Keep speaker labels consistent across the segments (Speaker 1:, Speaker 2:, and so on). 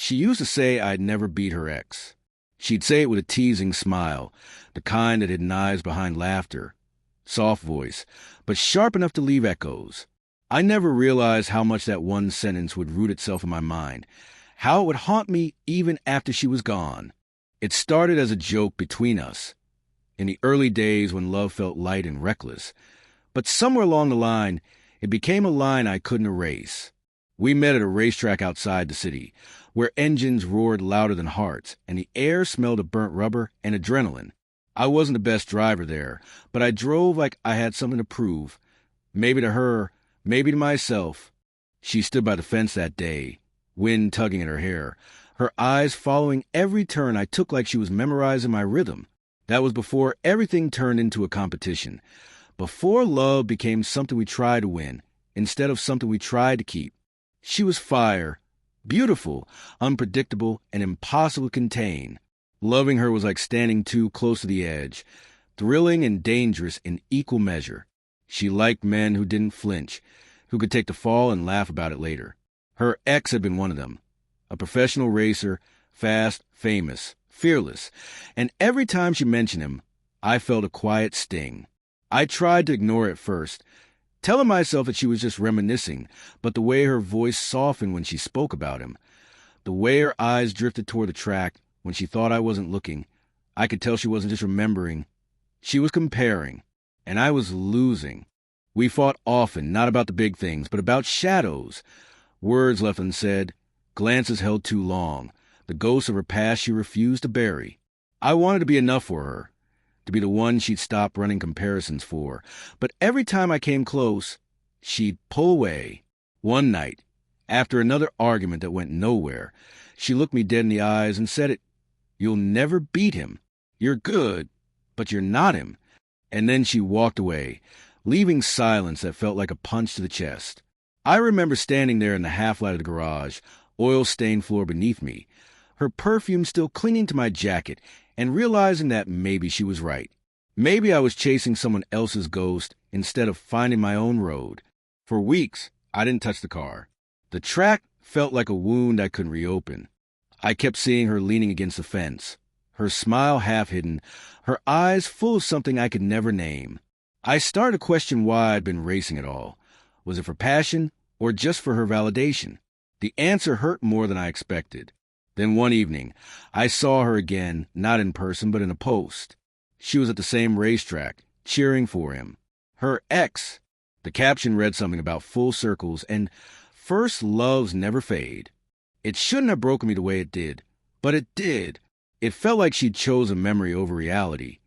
Speaker 1: She used to say I'd never beat her ex. She'd say it with a teasing smile, the kind that hidden eyes behind laughter. Soft voice, but sharp enough to leave echoes. I never realized how much that one sentence would root itself in my mind, how it would haunt me even after she was gone. It started as a joke between us, in the early days when love felt light and reckless. But somewhere along the line, it became a line I couldn't erase. We met at a racetrack outside the city, where engines roared louder than hearts, and the air smelled of burnt rubber and adrenaline. I wasn't the best driver there, but I drove like I had something to prove. Maybe to her, maybe to myself. She stood by the fence that day, wind tugging at her hair, her eyes following every turn I took like she was memorizing my rhythm. That was before everything turned into a competition. Before love became something we tried to win, instead of something we tried to keep. She was fire, beautiful, unpredictable, and impossible to contain. Loving her was like standing too close to the edge, thrilling and dangerous in equal measure. She liked men who didn't flinch, who could take the fall and laugh about it later. Her ex had been one of them, a professional racer, fast, famous, fearless, and every time she mentioned him, I felt a quiet sting. I tried to ignore it at first, telling myself that she was just reminiscing, but the way her voice softened when she spoke about him, the way her eyes drifted toward the track when she thought I wasn't looking, I could tell she wasn't just remembering. She was comparing, and I was losing. We fought often, not about the big things, but about shadows. Words left unsaid, glances held too long, the ghosts of her past she refused to bury. I wanted to be enough for her, to be the one she'd stop running comparisons for. But every time I came close, she'd pull away. One night, after another argument that went nowhere, she looked me dead in the eyes and said it. "You'll never beat him. You're good, but you're not him." And then she walked away, leaving silence that felt like a punch to the chest. I remember standing there in the half-light of the garage, oil-stained floor beneath me, her perfume still clinging to my jacket, and realizing that maybe she was right. Maybe I was chasing someone else's ghost instead of finding my own road. For weeks, I didn't touch the car. The track felt like a wound I couldn't reopen. I kept seeing her leaning against the fence, her smile half-hidden, her eyes full of something I could never name. I started to question why I'd been racing at all. Was it for passion or just for her validation? The answer hurt more than I expected. Then one evening, I saw her again, not in person, but in a post. She was at the same racetrack, cheering for him. Her ex. The caption read something about full circles and first loves never fade. It shouldn't have broken me the way it did, but it did. It felt like she'd chosen memory over reality,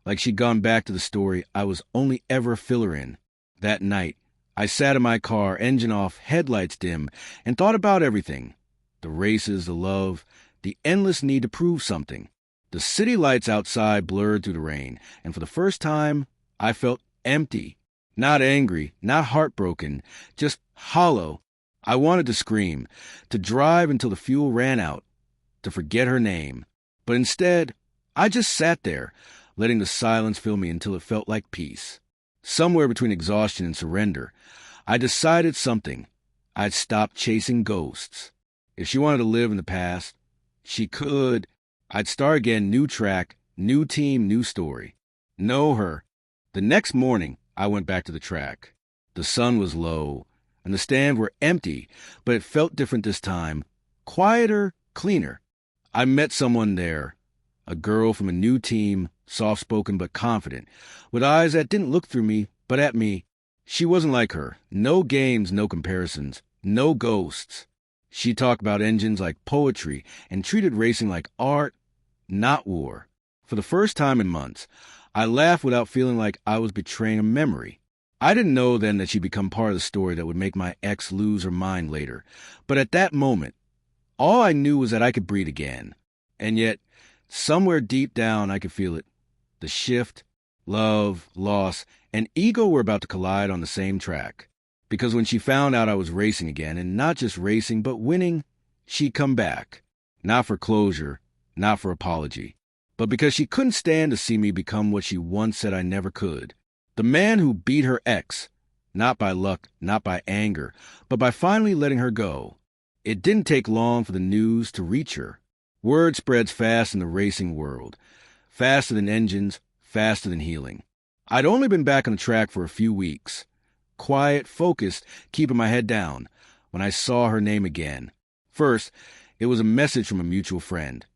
Speaker 1: like she'd gone back to the story I was only ever a filler in. That night, I sat in my car, engine off, headlights dim, and thought about everything. The races, the love, the endless need to prove something. The city lights outside blurred through the rain, and for the first time, I felt empty. Not angry, not heartbroken, just hollow. I wanted to scream, to drive until the fuel ran out, to forget her name. But instead, I just sat there, letting the silence fill me until it felt like peace. Somewhere between exhaustion and surrender, I decided something. I'd stop chasing ghosts. If she wanted to live in the past, she could. I'd start again, new track, new team, new story. Know her. The next morning, I went back to the track. The sun was low, and the stands were empty, but it felt different this time. Quieter, cleaner. I met someone there. A girl from a new team, soft-spoken but confident, with eyes that didn't look through me, but at me. She wasn't like her. No games, no comparisons, no ghosts. She talked about engines like poetry and treated racing like art, not war. For the first time in months, I laughed without feeling like I was betraying a memory. I didn't know then that she'd become part of the story that would make my ex lose her mind later. But at that moment, all I knew was that I could breathe again. And yet, somewhere deep down, I could feel it. The shift, love, loss, and ego were about to collide on the same track. Because when she found out I was racing again, and not just racing, but winning, she'd come back. Not for closure, not for apology, but because she couldn't stand to see me become what she once said I never could. The man who beat her ex, not by luck, not by anger, but by finally letting her go. It didn't take long for the news to reach her. Word spreads fast in the racing world. Faster than engines, faster than healing. I'd only been back on the track for a few weeks. Quiet, focused, keeping my head down, when I saw her name again. First, it was a message from a mutual friend.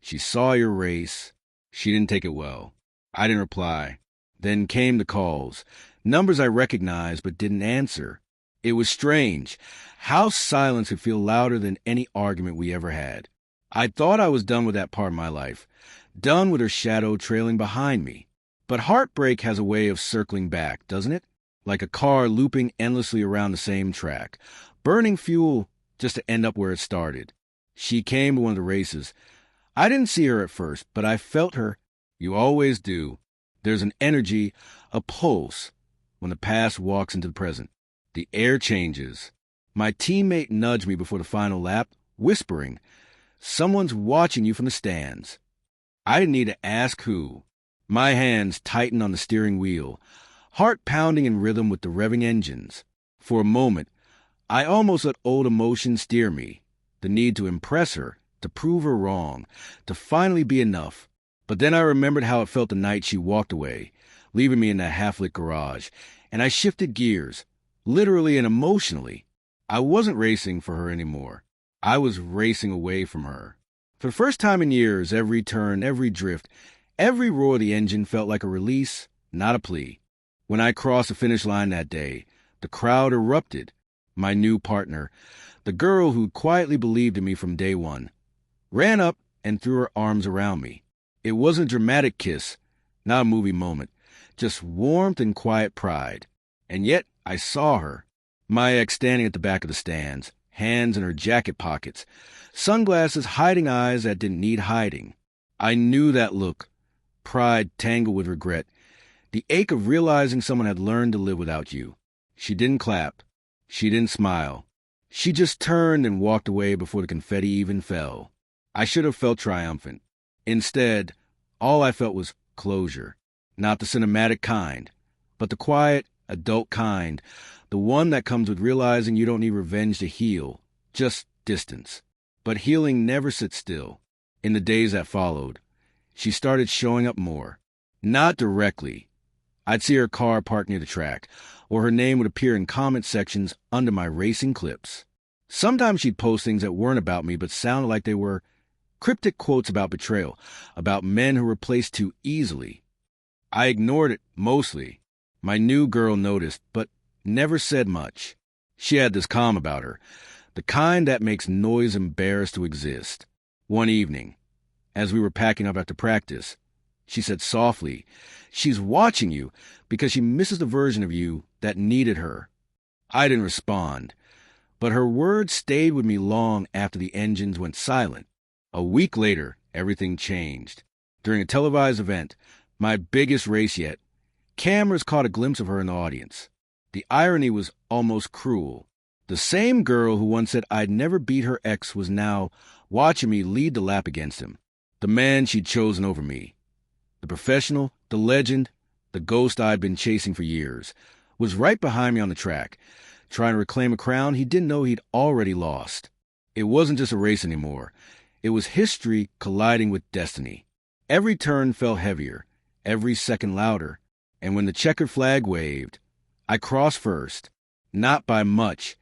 Speaker 1: She saw your race. She didn't take it well. I didn't reply. Then came the calls. Numbers I recognized but didn't answer. It was strange how silence could feel louder than any argument we ever had. I thought I was done with that part of my life, done with her shadow trailing behind me. But heartbreak has a way of circling back, doesn't it? Like a car looping endlessly around the same track, burning fuel just to end up where it started. She came to one of the races. I didn't see her at first, but I felt her. You always do. There's an energy, a pulse, when the past walks into the present. The air changes. My teammate nudged me before the final lap, whispering, "Someone's watching you from the stands." I didn't need to ask who. My hands tightened on the steering wheel, heart pounding in rhythm with the revving engines. For a moment, I almost let old emotions steer me, the need to impress her, to prove her wrong, to finally be enough. But then I remembered how it felt the night she walked away, leaving me in that half-lit garage, and I shifted gears, literally and emotionally. I wasn't racing for her anymore. I was racing away from her. For the first time in years, every turn, every drift, every roar of the engine felt like a release, not a plea. When I crossed the finish line that day, the crowd erupted. My new partner, the girl who'd quietly believed in me from day one, ran up and threw her arms around me. It wasn't a dramatic kiss, not a movie moment, just warmth and quiet pride. And yet I saw her, my ex standing at the back of the stands, hands in her jacket pockets, sunglasses hiding eyes that didn't need hiding. I knew that look, pride tangled with regret, the ache of realizing someone had learned to live without you. She didn't clap. She didn't smile. She just turned and walked away before the confetti even fell. I should have felt triumphant. Instead, all I felt was closure. Not the cinematic kind, but the quiet, adult kind, the one that comes with realizing you don't need revenge to heal, just distance. But healing never sits still. In the days that followed, she started showing up more. Not directly. I'd see her car parked near the track, or her name would appear in comment sections under my racing clips. Sometimes she'd post things that weren't about me but sounded like they were cryptic quotes about betrayal, about men who replaced too easily. I ignored it, mostly. My new girl noticed, but never said much. She had this calm about her, the kind that makes noise embarrassed to exist. One evening, as we were packing up after practice, she said softly, "She's watching you because she misses the version of you that needed her." I didn't respond, but her words stayed with me long after the engines went silent. A week later, everything changed. During a televised event, my biggest race yet, cameras caught a glimpse of her in the audience. The irony was almost cruel. The same girl who once said I'd never beat her ex was now watching me lead the lap against him. The man she'd chosen over me. The professional, the legend, the ghost I'd been chasing for years, was right behind me on the track, trying to reclaim a crown he didn't know he'd already lost. It wasn't just a race anymore. It was history colliding with destiny. Every turn felt heavier, every second louder, and when the checkered flag waved, I crossed first, not by much,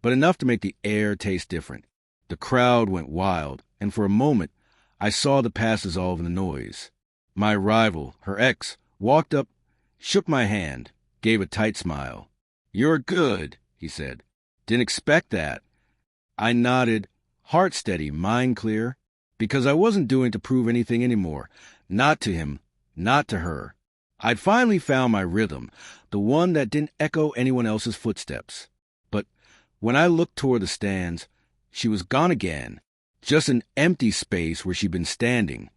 Speaker 1: but enough to make the air taste different. The crowd went wild, and for a moment, I saw the past dissolve in the noise. My rival, her ex, walked up, shook my hand, gave a tight smile. "You're good," he said. "Didn't expect that." I nodded, heart steady, mind clear, because I wasn't doing it to prove anything anymore. Not to him, not to her. I'd finally found my rhythm, the one that didn't echo anyone else's footsteps. But when I looked toward the stands, she was gone again, just an empty space where she'd been standing,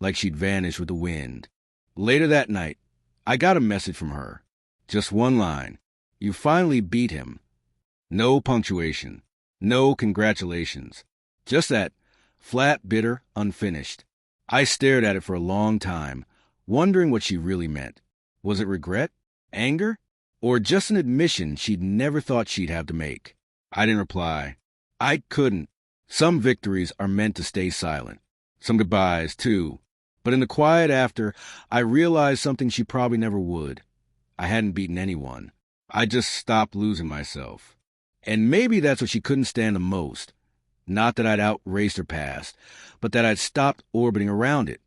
Speaker 1: like she'd vanished with the wind. Later that night, I got a message from her. Just one line. "You finally beat him." No punctuation. No congratulations. Just that, flat, bitter, unfinished. I stared at it for a long time, wondering what she really meant. Was it regret? Anger? Or just an admission she'd never thought she'd have to make? I didn't reply. I couldn't. Some victories are meant to stay silent. Some goodbyes, too. But in the quiet after, I realized something she probably never would. I hadn't beaten anyone. I just stopped losing myself. And maybe that's what she couldn't stand the most. Not that I'd outraced her past, but that I'd stopped orbiting around it.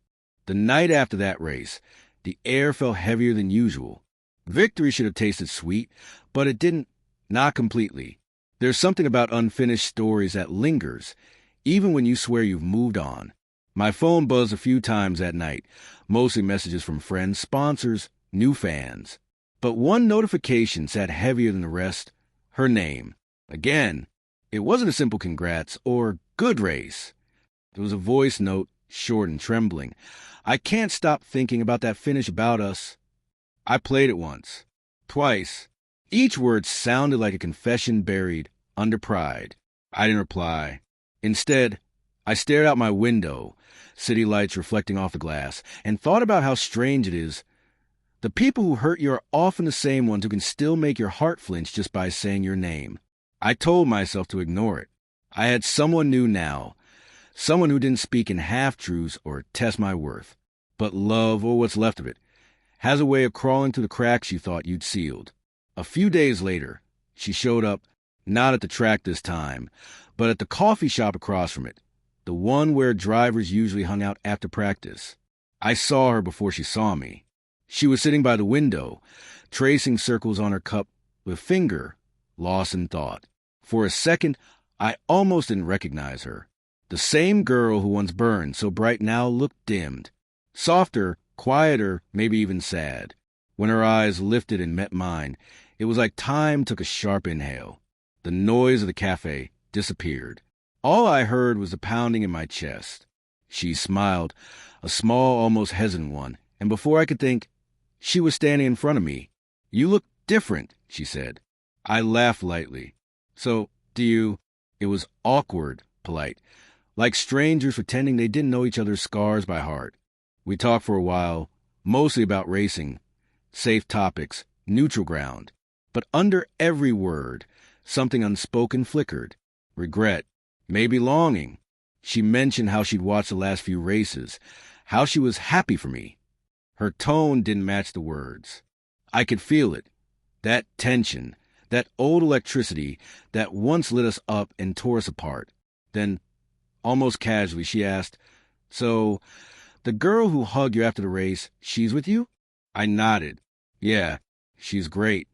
Speaker 1: The night after that race, the air felt heavier than usual. Victory should have tasted sweet, but it didn't. Not completely. There's something about unfinished stories that lingers, even when you swear you've moved on. My phone buzzed a few times that night, mostly messages from friends, sponsors, new fans. But one notification sat heavier than the rest. Her name. Again. It wasn't a simple congrats or good race. There was a voice note, short and trembling. I can't stop thinking about that finish about us. I played it once. Twice. Each word sounded like a confession buried under pride. I didn't reply. Instead, I stared out my window, city lights reflecting off the glass, and thought about how strange it is. The people who hurt you are often the same ones who can still make your heart flinch just by saying your name. I told myself to ignore it. I had someone new now, someone who didn't speak in half-truths or test my worth. But love, or what's left of it, has a way of crawling through the cracks you thought you'd sealed. A few days later, she showed up, not at the track this time, but at the coffee shop across from it, the one where drivers usually hung out after practice. I saw her before she saw me. She was sitting by the window, tracing circles on her cup with finger, lost in thought. For a second, I almost didn't recognize her. The same girl who once burned so bright now looked dimmed. Softer, quieter, maybe even sad. When her eyes lifted and met mine, it was like time took a sharp inhale. The noise of the cafe disappeared. All I heard was the pounding in my chest. She smiled, a small, almost hesitant one, and before I could think, she was standing in front of me. "You look different," she said. I laughed lightly. "So, do you—" It was awkward, polite, like strangers pretending they didn't know each other's scars by heart. We talked for a while, mostly about racing, safe topics, neutral ground. But under every word, something unspoken flickered. Regret, maybe longing. She mentioned how she'd watched the last few races, how she was happy for me. Her tone didn't match the words. I could feel it. That tension, that old electricity that once lit us up and tore us apart. Then, almost casually, she asked, "So, the girl who hugged you after the race, she's with you?" I nodded. "Yeah, she's great."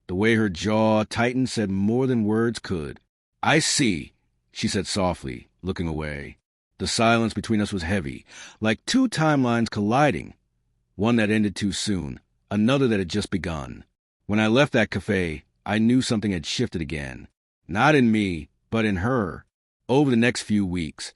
Speaker 1: The way her jaw tightened said more than words could. "I see," she said softly, looking away. The silence between us was heavy, like two timelines colliding. One that ended too soon, another that had just begun. When I left that cafe, I knew something had shifted again. Not in me, but in her. Over the next few weeks,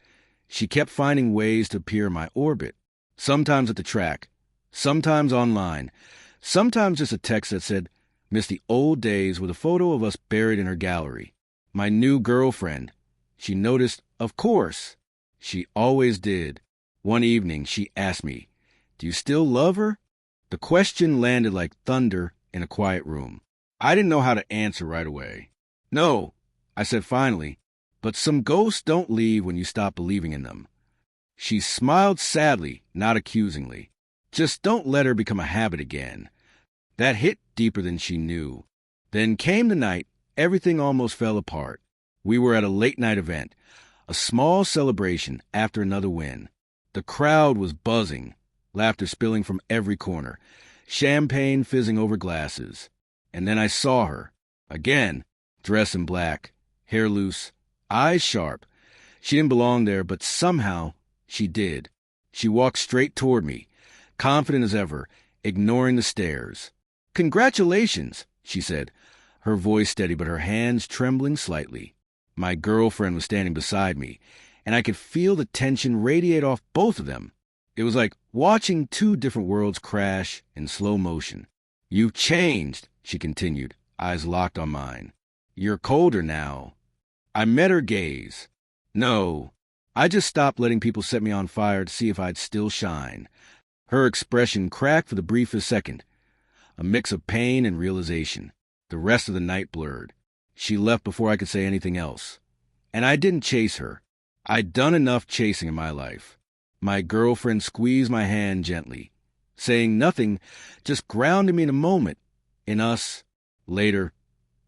Speaker 1: she kept finding ways to appear in my orbit. Sometimes at the track, sometimes online, sometimes just a text that said, "Miss the old days," with a photo of us buried in her gallery. My new girlfriend. She noticed, of course. She always did. One evening, she asked me, "Do you still love her?" The question landed like thunder in a quiet room. I didn't know how to answer right away. "No," I said finally, "but some ghosts don't leave when you stop believing in them." She smiled sadly, not accusingly. "Just don't let her become a habit again." That hit deeper than she knew. Then came the night everything almost fell apart. We were at a late-night event, a small celebration after another win. The crowd was buzzing, laughter spilling from every corner, champagne fizzing over glasses. And then I saw her, again, dressed in black, hair loose, eyes sharp. She didn't belong there, but somehow she did. She walked straight toward me, confident as ever, ignoring the stares. "Congratulations," she said, her voice steady but her hands trembling slightly. My girlfriend was standing beside me, and I could feel the tension radiate off both of them. It was like watching two different worlds crash in slow motion. "You've changed," she continued, eyes locked on mine. "You're colder now." I met her gaze. No, I just stopped letting people set me on fire to see if I'd still shine. Her expression cracked for the briefest second, a mix of pain and realization. The rest of the night blurred. She left before I could say anything else. And I didn't chase her. I'd done enough chasing in my life. My girlfriend squeezed my hand gently, saying nothing, just grounding me in a moment. In us. Later,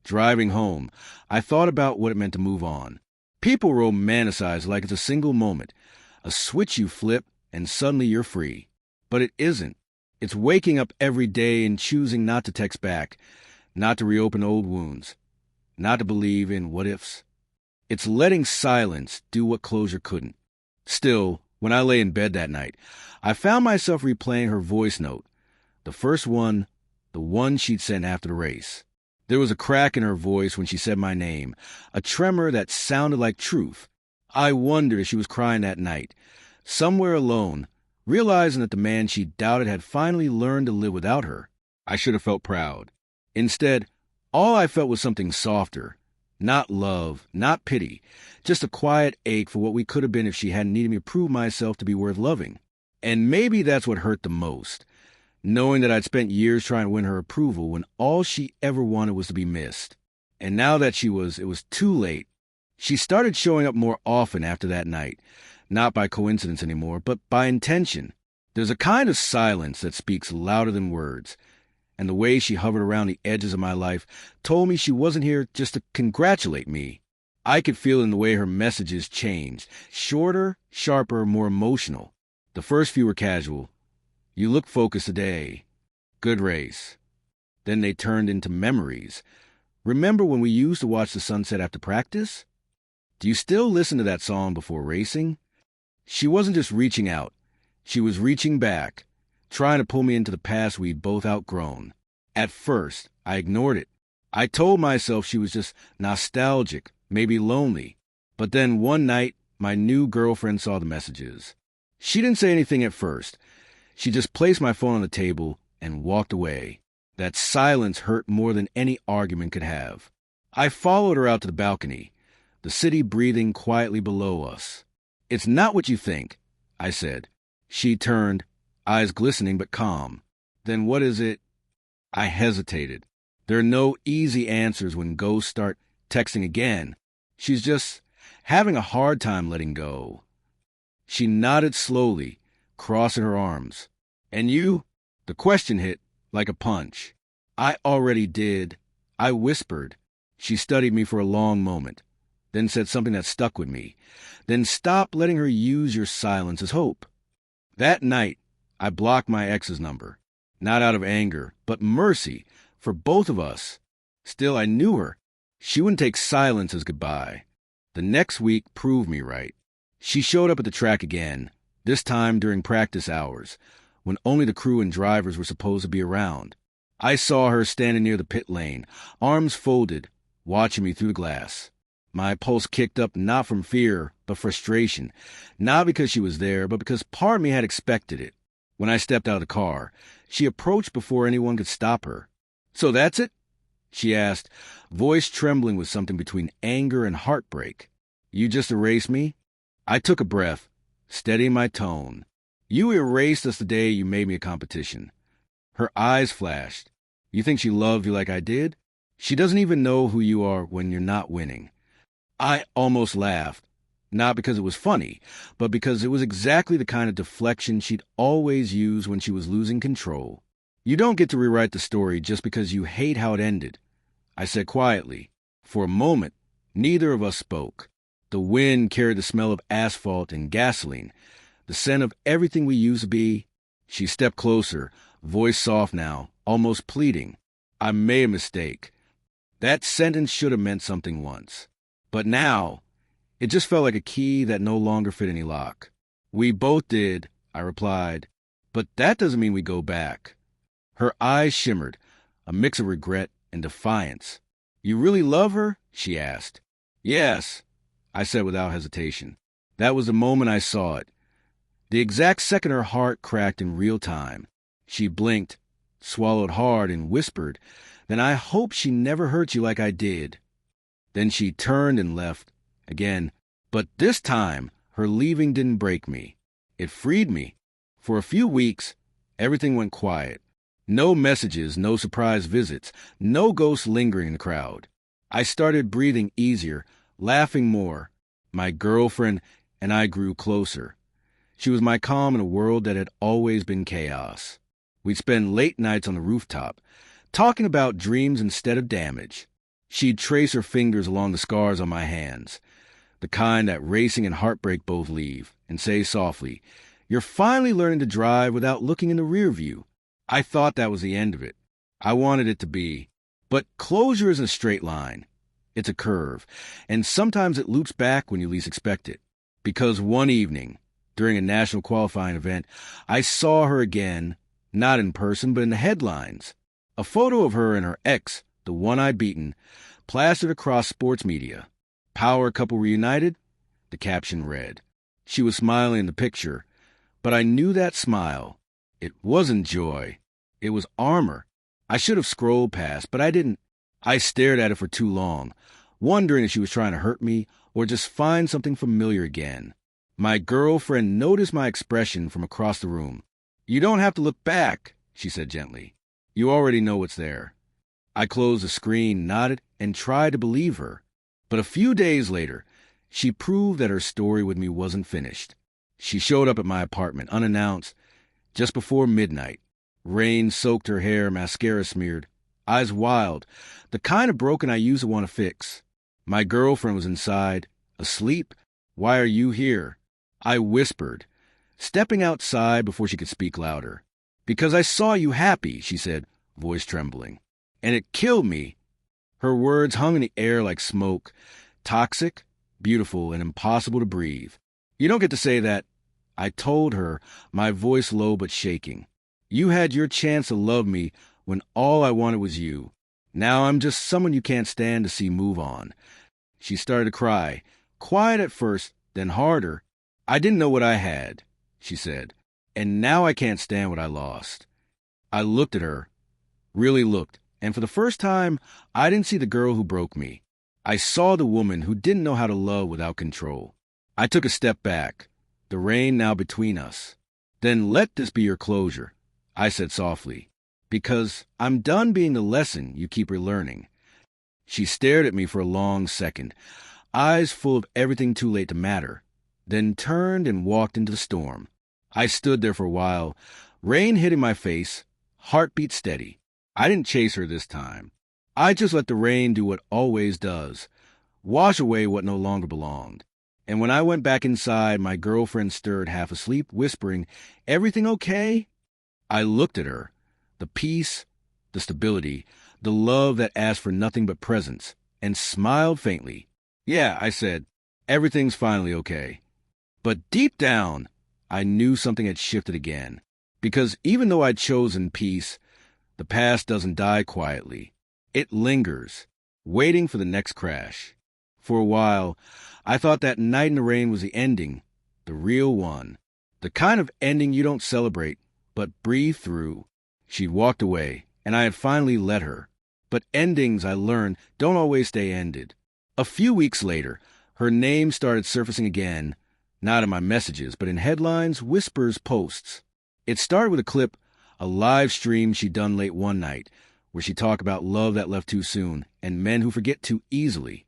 Speaker 1: driving home, I thought about what it meant to move on. People romanticize like it's a single moment, a switch you flip, and suddenly you're free. But it isn't. It's waking up every day and choosing not to text back, not to reopen old wounds, not to believe in what-ifs. It's letting silence do what closure couldn't. Still, when I lay in bed that night, I found myself replaying her voice note, the first one, the one she'd sent after the race. There was a crack in her voice when she said my name, a tremor that sounded like truth. I wondered if she was crying that night, somewhere alone, realizing that the man she doubted had finally learned to live without her. I should have felt proud. Instead, all I felt was something softer. Not love, not pity, just a quiet ache for what we could have been if she hadn't needed me to prove myself to be worth loving. And maybe that's what hurt the most, knowing that I'd spent years trying to win her approval when all she ever wanted was to be missed. And now that it was too late. She started showing up more often after that night, not by coincidence anymore, but by intention. There's a kind of silence that speaks louder than words, and the way she hovered around the edges of my life told me she wasn't here just to congratulate me. I could feel in the way her messages changed, shorter, sharper, more emotional. The first few were casual. You look focused today. Good race. Then they turned into memories. Remember when we used to watch the sunset after practice? Do you still listen to that song before racing? She wasn't just reaching out. She was reaching back, trying to pull me into the past we'd both outgrown. At first, I ignored it. I told myself she was just nostalgic, maybe lonely. But then one night, my new girlfriend saw the messages. She didn't say anything at first. She just placed my phone on the table and walked away. That silence hurt more than any argument could have. I followed her out to the balcony, the city breathing quietly below us. It's not what you think, I said. She turned, eyes glistening but calm. Then what is it? I hesitated. There are no easy answers when ghosts start texting again. She's just having a hard time letting go. She nodded slowly, crossing her arms. And you? The question hit like a punch. I already did. I whispered. She studied me for a long moment, then said something that stuck with me. Then stop letting her use your silence as hope. That night, I blocked my ex's number. Not out of anger, but mercy for both of us. Still, I knew her. She wouldn't take silence as goodbye. The next week proved me right. She showed up at the track again, this time during practice hours, when only the crew and drivers were supposed to be around. I saw her standing near the pit lane, arms folded, watching me through the glass. My pulse kicked up not from fear, but frustration, not because she was there, but because part of me had expected it. When I stepped out of the car, she approached before anyone could stop her. "So that's it?" she asked, voice trembling with something between anger and heartbreak. "You just erased me?" I took a breath, steadying my tone. "You erased us the day you made me a competition." Her eyes flashed. "You think she loved you like I did? She doesn't even know who you are when you're not winning." I almost laughed, not because it was funny, but because it was exactly the kind of deflection she'd always use when she was losing control. "You don't get to rewrite the story just because you hate how it ended," I said quietly. For a moment, neither of us spoke. The wind carried the smell of asphalt and gasoline, the scent of everything we used to be. She stepped closer, voice soft now, almost pleading. "I made a mistake. That sentence should have meant something once. But now, it just felt like a key that no longer fit any lock." "We both did," I replied. "But that doesn't mean we go back." Her eyes shimmered, a mix of regret and defiance. "You really love her?" she asked. "Yes," I said without hesitation. That was the moment I saw it. The exact second her heart cracked in real time. She blinked, swallowed hard, and whispered, "Then I hope she never hurt you like I did." Then she turned and left, again. But this time, her leaving didn't break me. It freed me. For a few weeks, everything went quiet. No messages, no surprise visits, no ghosts lingering in the crowd. I started breathing easier, laughing more, My girlfriend and I grew closer. She was my calm in a world that had always been chaos. We'd spend late nights on the rooftop, talking about dreams instead of damage. She'd trace her fingers along the scars on my hands, the kind that racing and heartbreak both leave, and say softly, "You're finally learning to drive without looking in the rear view." I thought that was the end of it. I wanted it to be. But closure isn't a straight line. It's a curve, and sometimes it loops back when you least expect it. Because one evening, during a national qualifying event, I saw her again, not in person, but in the headlines. A photo of her and her ex, the one I'd beaten, plastered across sports media. "Power couple reunited?" The caption read. She was smiling in the picture, but I knew that smile. It wasn't joy. It was armor. I should have scrolled past, but I didn't. I stared at it for too long, wondering if she was trying to hurt me or just find something familiar again. My girlfriend noticed my expression from across the room. "You don't have to look back," she said gently. "You already know what's there." I closed the screen, nodded, and tried to believe her. But a few days later, she proved that her story with me wasn't finished. She showed up at my apartment, unannounced, just before midnight. Rain soaked her hair, mascara smeared, eyes wild, the kind of broken I used to want to fix. My girlfriend was inside, asleep. "Why are you here?" I whispered, stepping outside before she could speak louder. "Because I saw you happy," she said, voice trembling. "And it killed me." Her words hung in the air like smoke, toxic, beautiful, and impossible to breathe. "You don't get to say that," I told her, my voice low but shaking. "You had your chance to love me when all I wanted was you. Now I'm just someone you can't stand to see move on." She started to cry, quiet at first, then harder. "I didn't know what I had," she said, "and now I can't stand what I lost." I looked at her, really looked, and for the first time, I didn't see the girl who broke me. I saw the woman who didn't know how to love without control. I took a step back, the rain now between us. "Then let this be your closure," I said softly, "because I'm done being the lesson you keep relearning." She stared at me for a long second, eyes full of everything too late to matter, then turned and walked into the storm. I stood there for a while, rain hitting my face, heartbeat steady. I didn't chase her this time. I just let the rain do what always does, wash away what no longer belonged. And when I went back inside, my girlfriend stirred half asleep, whispering, "Everything okay?" I looked at her, the peace, the stability, the love that asked for nothing but presence, and smiled faintly. "Yeah," I said, "everything's finally okay." But deep down, I knew something had shifted again. Because even though I'd chosen peace, the past doesn't die quietly. It lingers, waiting for the next crash. For a while, I thought that night in the rain was the ending, the real one. The kind of ending you don't celebrate, but breathe through. She'd walked away, and I had finally let her. But endings, I learned, don't always stay ended. A few weeks later, her name started surfacing again, not in my messages, but in headlines, whispers, posts. It started with a clip, a live stream she'd done late one night, where she talked about love that left too soon and men who forget too easily.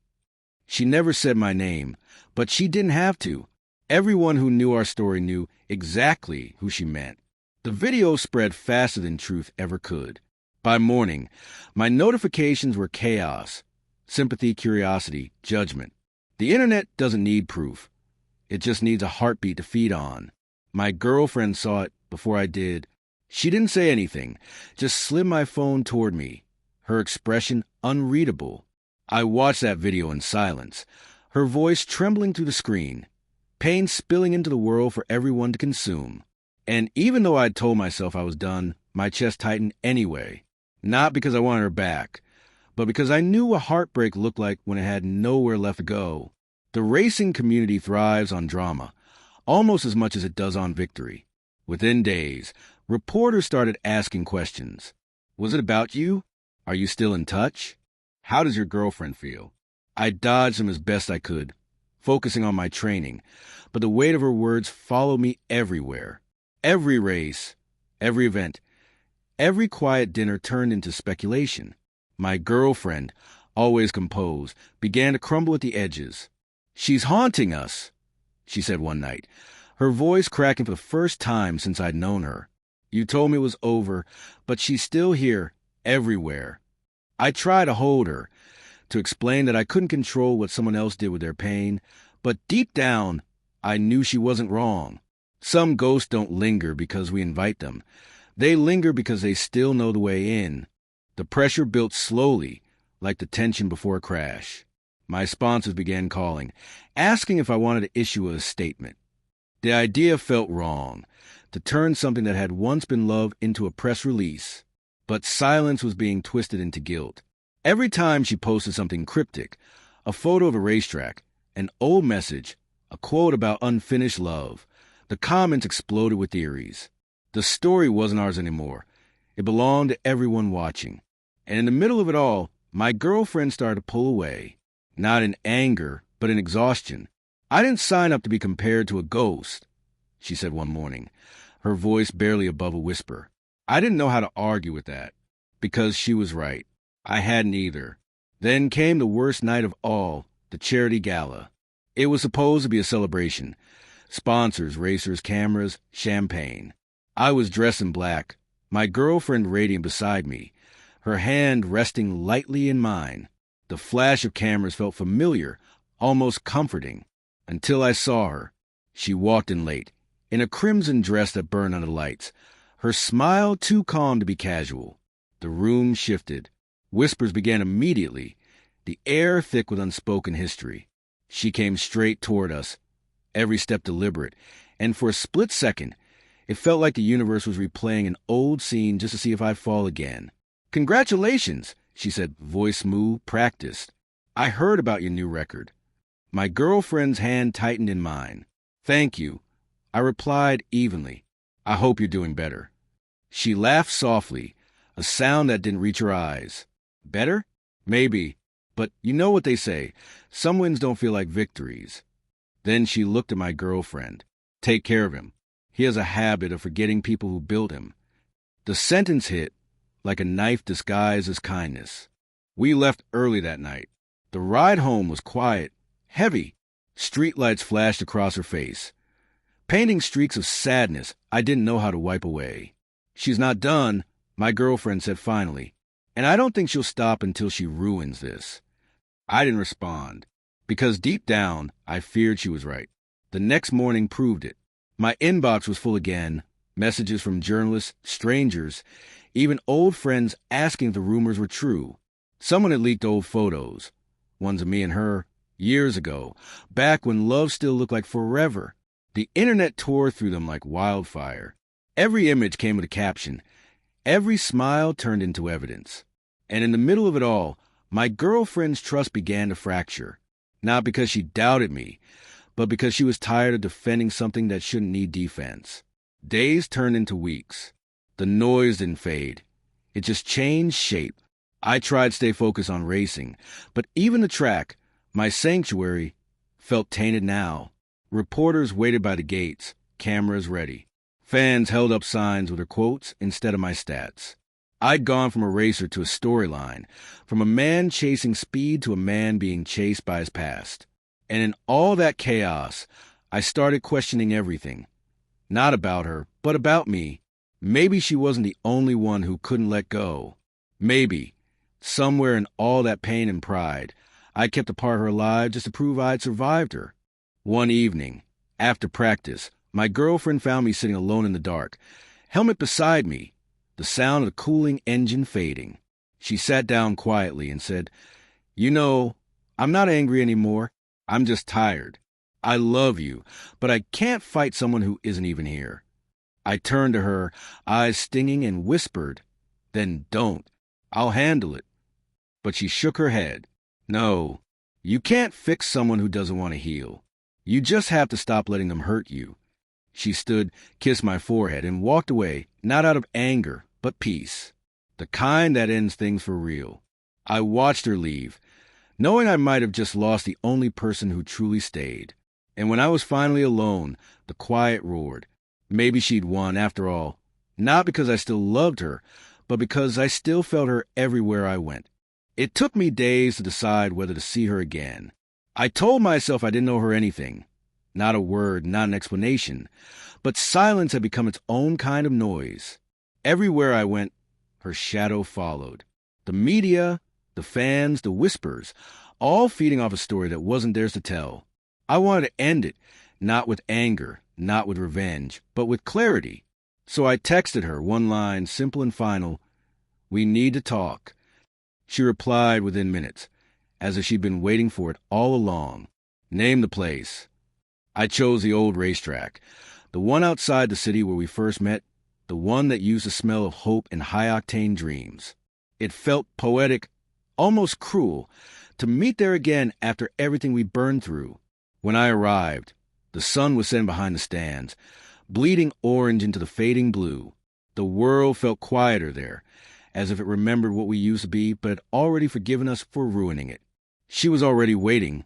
Speaker 1: She never said my name, but she didn't have to. Everyone who knew our story knew exactly who she meant. The video spread faster than truth ever could. By morning, my notifications were chaos. Sympathy, curiosity, judgment. The internet doesn't need proof. It just needs a heartbeat to feed on. My girlfriend saw it before I did. She didn't say anything, just slid my phone toward me, her expression unreadable. I watched that video in silence, her voice trembling through the screen, pain spilling into the world for everyone to consume. And even though I'd told myself I was done, my chest tightened anyway. Not because I wanted her back, but because I knew what heartbreak looked like when it had nowhere left to go. The racing community thrives on drama, almost as much as it does on victory. Within days, reporters started asking questions. Was it about you? Are you still in touch? How does your girlfriend feel? I dodged them as best I could, focusing on my training, but the weight of her words followed me everywhere. Every race, every event, every quiet dinner turned into speculation. My girlfriend, always composed, began to crumble at the edges. "She's haunting us," she said one night, her voice cracking for the first time since I'd known her. "You told me it was over, but she's still here, everywhere." I tried to hold her, to explain that I couldn't control what someone else did with their pain, but deep down, I knew she wasn't wrong. Some ghosts don't linger because we invite them. They linger because they still know the way in. The pressure built slowly, like the tension before a crash. My sponsors began calling, asking if I wanted to issue a statement. The idea felt wrong, to turn something that had once been love into a press release. But silence was being twisted into guilt. Every time she posted something cryptic, a photo of a racetrack, an old message, a quote about unfinished love, the comments exploded with theories. The story wasn't ours anymore. It belonged to everyone watching. And in the middle of it all, my girlfriend started to pull away. Not in anger, but in exhaustion. "I didn't sign up to be compared to a ghost," she said one morning, her voice barely above a whisper. I didn't know how to argue with that, because she was right. I hadn't either. Then came the worst night of all, the charity gala. It was supposed to be a celebration. Sponsors, racers, cameras, champagne. I was dressed in black, my girlfriend radiant beside me, her hand resting lightly in mine. The flash of cameras felt familiar, almost comforting, until I saw her. She walked in late, in a crimson dress that burned under the lights, her smile too calm to be casual. The room shifted. Whispers began immediately, the air thick with unspoken history. She came straight toward us, every step deliberate, and for a split second, it felt like the universe was replaying an old scene just to see if I'd fall again. "Congratulations," she said, voice smooth, practiced. "I heard about your new record." My girlfriend's hand tightened in mine. "Thank you," I replied evenly. "I hope you're doing better." She laughed softly, a sound that didn't reach her eyes. "Better? Maybe. But you know what they say, some wins don't feel like victories." Then she looked at my girlfriend. "Take care of him. He has a habit of forgetting people who built him." The sentence hit like a knife disguised as kindness. We left early that night. The ride home was quiet, heavy. Streetlights flashed across her face, painting streaks of sadness I didn't know how to wipe away. "She's not done," my girlfriend said finally, "and I don't think she'll stop until she ruins this." I didn't respond, because deep down, I feared she was right. The next morning proved it. My inbox was full again, messages from journalists, strangers, even old friends asking if the rumors were true. Someone had leaked old photos, ones of me and her, years ago, back when love still looked like forever. The internet tore through them like wildfire. Every image came with a caption. Every smile turned into evidence. And in the middle of it all, my girlfriend's trust began to fracture. Not because she doubted me, but because she was tired of defending something that shouldn't need defense. Days turned into weeks. The noise didn't fade. It just changed shape. I tried to stay focused on racing, but even the track, my sanctuary, felt tainted now. Reporters waited by the gates, cameras ready. Fans held up signs with her quotes instead of my stats. I'd gone from a racer to a storyline, from a man chasing speed to a man being chased by his past. And in all that chaos, I started questioning everything. Not about her, but about me. Maybe she wasn't the only one who couldn't let go. Maybe, somewhere in all that pain and pride, I kept a part of her alive just to prove I'd survived her. One evening, after practice, my girlfriend found me sitting alone in the dark, helmet beside me, the sound of the cooling engine fading. She sat down quietly and said, "You know, I'm not angry anymore. I'm just tired. I love you, but I can't fight someone who isn't even here." I turned to her, eyes stinging, and whispered, "Then don't. I'll handle it." But she shook her head. "No, you can't fix someone who doesn't want to heal. You just have to stop letting them hurt you." She stood, kissed my forehead, and walked away, not out of anger, but peace. The kind that ends things for real. I watched her leave, knowing I might have just lost the only person who truly stayed. And when I was finally alone, the quiet roared. Maybe she'd won after all, not because I still loved her, but because I still felt her everywhere I went. It took me days to decide whether to see her again. I told myself I didn't owe her anything. Not a word, not an explanation. But silence had become its own kind of noise. Everywhere I went, her shadow followed. The media, the fans, the whispers, all feeding off a story that wasn't theirs to tell. I wanted to end it, not with anger, not with revenge, but with clarity. So I texted her one line, simple and final, "We need to talk." She replied within minutes, as if she'd been waiting for it all along. "Name the place." I chose the old racetrack, the one outside the city where we first met, the one that used the smell of hope and high-octane dreams. It felt poetic, almost cruel, to meet there again after everything we burned through. When I arrived, the sun was setting behind the stands, bleeding orange into the fading blue. The world felt quieter there, as if it remembered what we used to be, but had already forgiven us for ruining it. She was already waiting,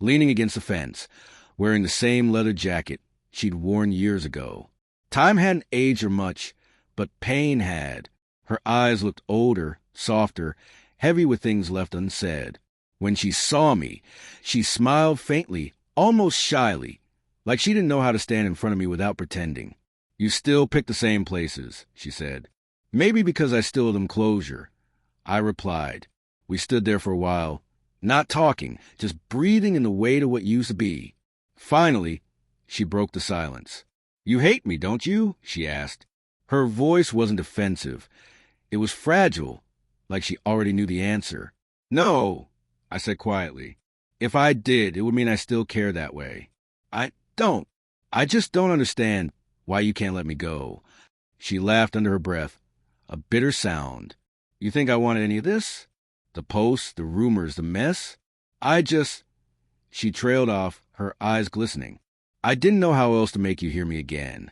Speaker 1: leaning against the fence, wearing the same leather jacket she'd worn years ago. Time hadn't aged her much, but pain had. Her eyes looked older, softer, heavy with things left unsaid. When she saw me, she smiled faintly, almost shyly, like she didn't know how to stand in front of me without pretending. "You still pick the same places," she said. "Maybe because I still owe them closure." I replied. We stood there for a while, not talking, just breathing in the weight of what used to be. Finally, she broke the silence. "You hate me, don't you?" she asked. Her voice wasn't defensive. It was fragile, like she already knew the answer. "No," I said quietly. "If I did, it would mean I still care that way. I don't. I just don't understand why you can't let me go." She laughed under her breath, a bitter sound. "You think I wanted any of this? The posts, the rumors, the mess? She trailed off, her eyes glistening. "I didn't know how else to make you hear me again."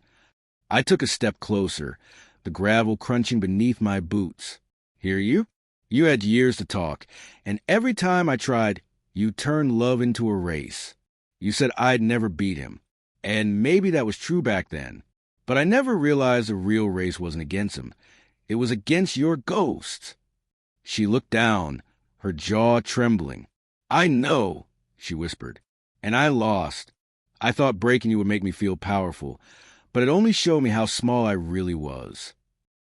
Speaker 1: I took a step closer, the gravel crunching beneath my boots. "Hear you? You had years to talk, and every time I tried, you turned love into a race. You said I'd never beat him, and maybe that was true back then. But I never realized the real race wasn't against him. It was against your ghosts." She looked down, her jaw trembling. "I know," she whispered, "and I lost. I thought breaking you would make me feel powerful, but it only showed me how small I really was."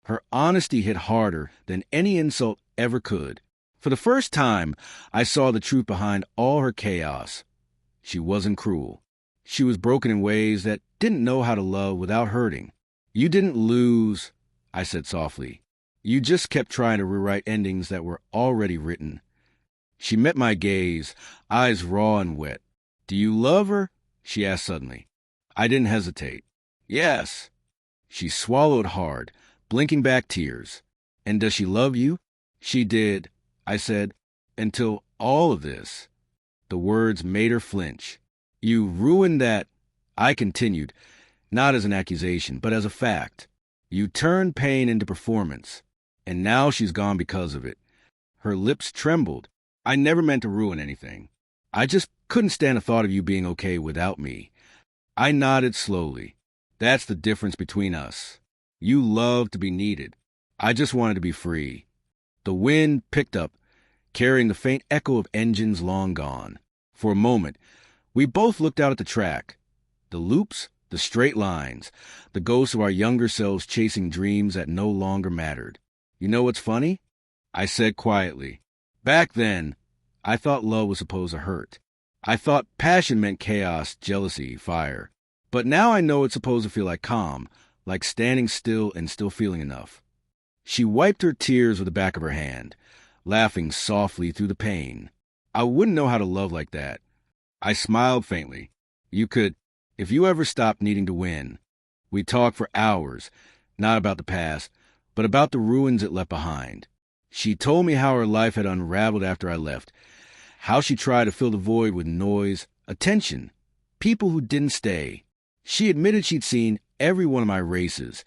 Speaker 1: Her honesty hit harder than any insult ever could. For the first time, I saw the truth behind all her chaos. She wasn't cruel. She was broken in ways that didn't know how to love without hurting. "You didn't lose," I said softly. "You just kept trying to rewrite endings that were already written." She met my gaze, eyes raw and wet. "Do you love her?" she asked suddenly. I didn't hesitate. "Yes." She swallowed hard, blinking back tears. "And does she love you?" "She did," I said, "until all of this." The words made her flinch. "You ruined that," I continued, not as an accusation, but as a fact. "You turned pain into performance, and now she's gone because of it." Her lips trembled. "I never meant to ruin anything. I just couldn't stand the thought of you being okay without me." I nodded slowly. "That's the difference between us. You love to be needed. I just wanted to be free." The wind picked up, carrying the faint echo of engines long gone. For a moment, we both looked out at the track. The loops, the straight lines, the ghosts of our younger selves chasing dreams that no longer mattered. "You know what's funny?" I said quietly. "Back then, I thought love was supposed to hurt. I thought passion meant chaos, jealousy, fire. But now I know it's supposed to feel like calm, like standing still and still feeling enough." She wiped her tears with the back of her hand, laughing softly through the pain. "I wouldn't know how to love like that." I smiled faintly. "You could, if you ever stopped needing to win." We talked for hours, not about the past, but about the ruins it left behind. She told me how her life had unraveled after I left, how she tried to fill the void with noise, attention, people who didn't stay. She admitted she'd seen every one of my races,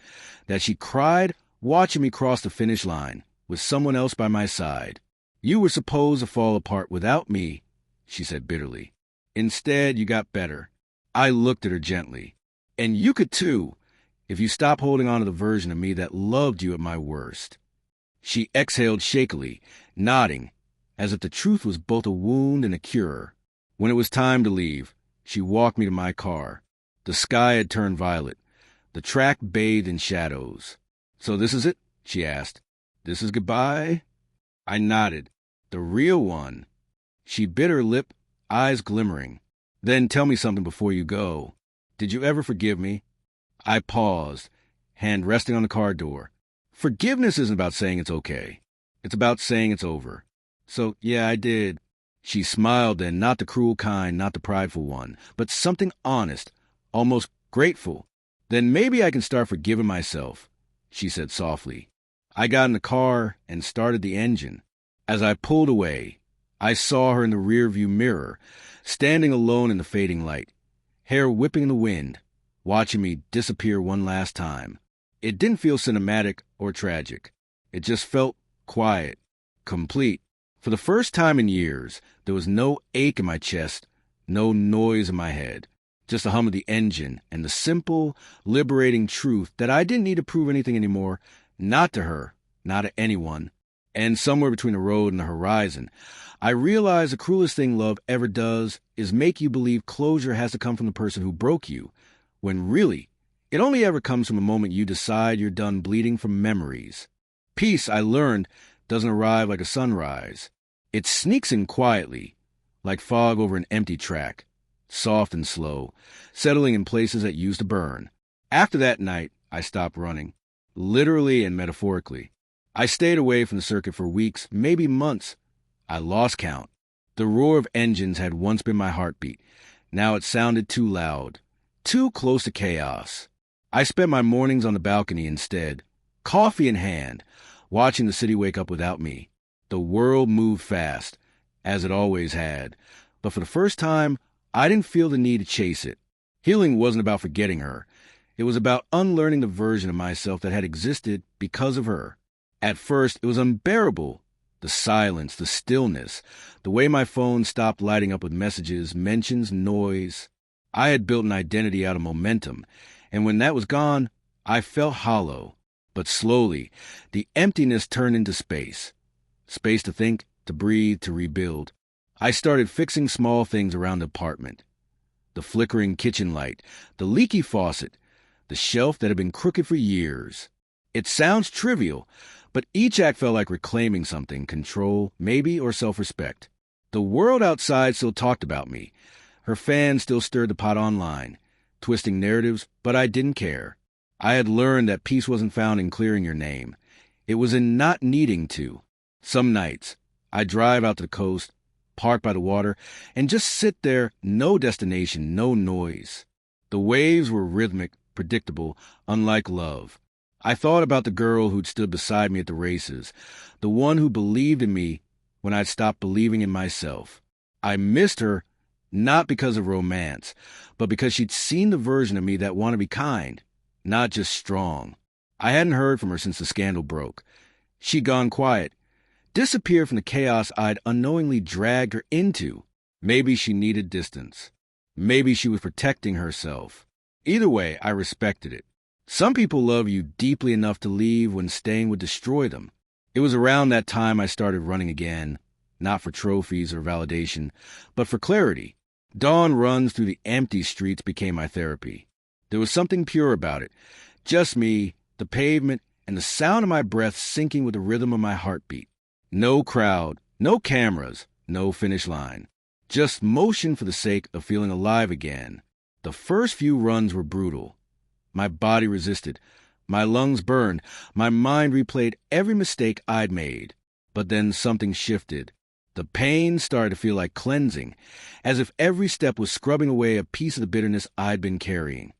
Speaker 1: that she cried watching me cross the finish line with someone else by my side. "You were supposed to fall apart without me," she said bitterly. "Instead, you got better." I looked at her gently. "And you could too, if you stopped holding on to the version of me that loved you at my worst." She exhaled shakily, nodding, as if the truth was both a wound and a cure. When it was time to leave, she walked me to my car. The sky had turned violet. The track bathed in shadows. "So this is it?" she asked. "This is goodbye?" I nodded. "The real one." She bit her lip, eyes glimmering. "Then tell me something before you go. Did you ever forgive me?" I paused, hand resting on the car door. Forgiveness isn't about saying it's okay. It's about saying it's over. "So, yeah, I did." She smiled then, not the cruel kind, not the prideful one, but something honest, almost grateful. "Then maybe I can start forgiving myself," she said softly. I got in the car and started the engine. As I pulled away, I saw her in the rearview mirror, standing alone in the fading light, hair whipping in the wind, watching me disappear one last time. It didn't feel cinematic or tragic. It just felt quiet, complete. For the first time in years, there was no ache in my chest, no noise in my head, just the hum of the engine and the simple, liberating truth that I didn't need to prove anything anymore, not to her, not to anyone. And somewhere between the road and the horizon, I realized the cruelest thing love ever does is make you believe closure has to come from the person who broke you, when really, it only ever comes from the moment you decide you're done bleeding from memories. Peace, I learned, doesn't arrive like a sunrise. It sneaks in quietly, like fog over an empty track, soft and slow, settling in places that used to burn. After that night, I stopped running, literally and metaphorically. I stayed away from the circuit for weeks, maybe months. I lost count. The roar of engines had once been my heartbeat. Now it sounded too loud, too close to chaos. I spent my mornings on the balcony instead, coffee in hand, watching the city wake up without me. The world moved fast, as it always had, but for the first time, I didn't feel the need to chase it. Healing wasn't about forgetting her. It was about unlearning the version of myself that had existed because of her. At first, it was unbearable. The silence, the stillness, the way my phone stopped lighting up with messages, mentions, noise. I had built an identity out of momentum, and when that was gone, I felt hollow. But slowly, the emptiness turned into space. Space to think, to breathe, to rebuild. I started fixing small things around the apartment. The flickering kitchen light, the leaky faucet, the shelf that had been crooked for years. It sounds trivial, but each act felt like reclaiming something, control, maybe, or self-respect. The world outside still talked about me. Her fans still stirred the pot online, twisting narratives, but I didn't care. I had learned that peace wasn't found in clearing your name. It was in not needing to. Some nights, I'd drive out to the coast, park by the water, and just sit there, no destination, no noise. The waves were rhythmic, predictable, unlike love. I thought about the girl who'd stood beside me at the races, the one who believed in me when I'd stopped believing in myself. I missed her, not because of romance, but because she'd seen the version of me that wanted to be kind, not just strong. I hadn't heard from her since the scandal broke. She'd gone quiet, disappeared from the chaos I'd unknowingly dragged her into. Maybe she needed distance. Maybe she was protecting herself. Either way, I respected it. Some people love you deeply enough to leave when staying would destroy them. It was around that time I started running again, not for trophies or validation, but for clarity. Dawn runs through the empty streets became my therapy. There was something pure about it. Just me, the pavement, and the sound of my breath syncing with the rhythm of my heartbeat. No crowd, no cameras, no finish line. Just motion for the sake of feeling alive again. The first few runs were brutal. My body resisted. My lungs burned. My mind replayed every mistake I'd made. But then something shifted. The pain started to feel like cleansing, as if every step was scrubbing away a piece of the bitterness I'd been carrying.